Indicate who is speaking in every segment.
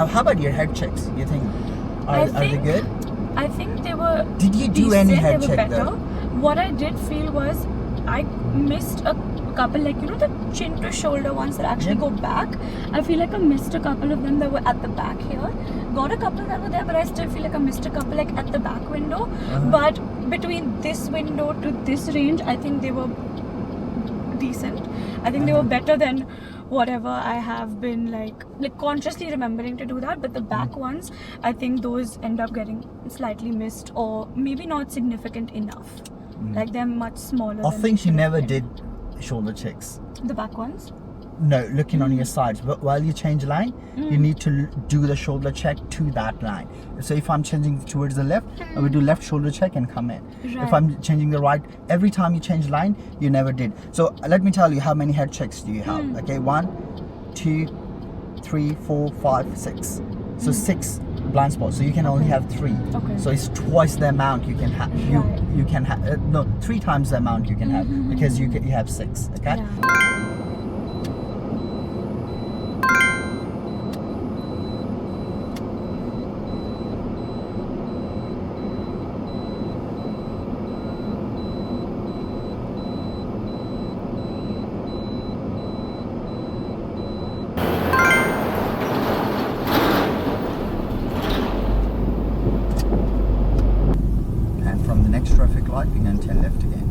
Speaker 1: How about your head checks? You think are they good?
Speaker 2: I think they were.
Speaker 1: Did you do
Speaker 2: decent,
Speaker 1: any head
Speaker 2: they were
Speaker 1: check
Speaker 2: better.
Speaker 1: though?
Speaker 2: What I did feel was I missed a couple, like the chin to shoulder ones that actually go back. I feel like I missed a couple of them that were at the back here. Got a couple that were there, but I still feel like I missed a couple like at the back window. But between this window to this range, I think they were decent. I think they were better than whatever I have been like consciously remembering to do that. But the back ones, I think those end up getting slightly missed or maybe not significant enough. Like they're much smaller.
Speaker 1: I
Speaker 2: than
Speaker 1: think
Speaker 2: they
Speaker 1: you
Speaker 2: should have
Speaker 1: never
Speaker 2: been.
Speaker 1: did shoulder checks.
Speaker 2: The back ones?
Speaker 1: No, looking on your sides. But while you change line, you need to do the shoulder check to that line. So if I'm changing towards the left, I will do left shoulder check and come in.
Speaker 2: Right.
Speaker 1: If I'm changing the right, every time you change line, you never did. So let me tell you how many head checks do you have. Okay, 1, 2, 3, 4, 5, 6. So 6 blind spots. So you can only have 3.
Speaker 2: Okay.
Speaker 1: So it's twice the amount you can have.
Speaker 2: Right.
Speaker 1: You can have no 3 times the amount you can have because you have 6. Okay.
Speaker 2: Yeah.
Speaker 1: From the next traffic light, we're going to turn left again.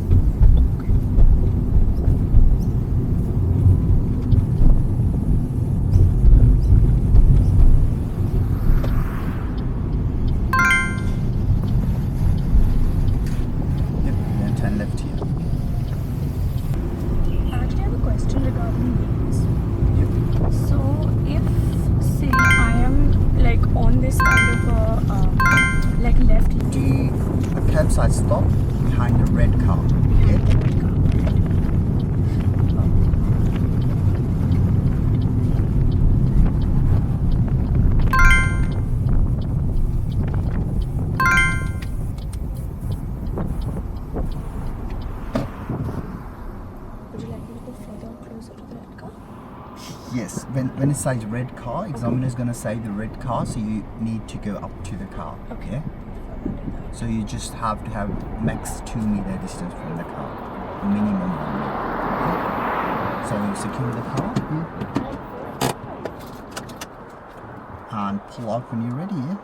Speaker 1: Yep, we're going to turn left here.
Speaker 2: I actually have a question regarding these.
Speaker 1: Yep.
Speaker 2: So if say I am like on this kind of a like left
Speaker 1: Do a curbside stop behind the red car. Yeah?
Speaker 2: Would you like me to go further or closer to the red car?
Speaker 1: Yes, when it says red car, examiner is going to say the red car, so you need to go up to the car.
Speaker 2: Okay.
Speaker 1: Yeah? So you just have to have max 2 meter distance from the car, minimum 1 meter. So you secure the car and pull out when you're ready. Yeah?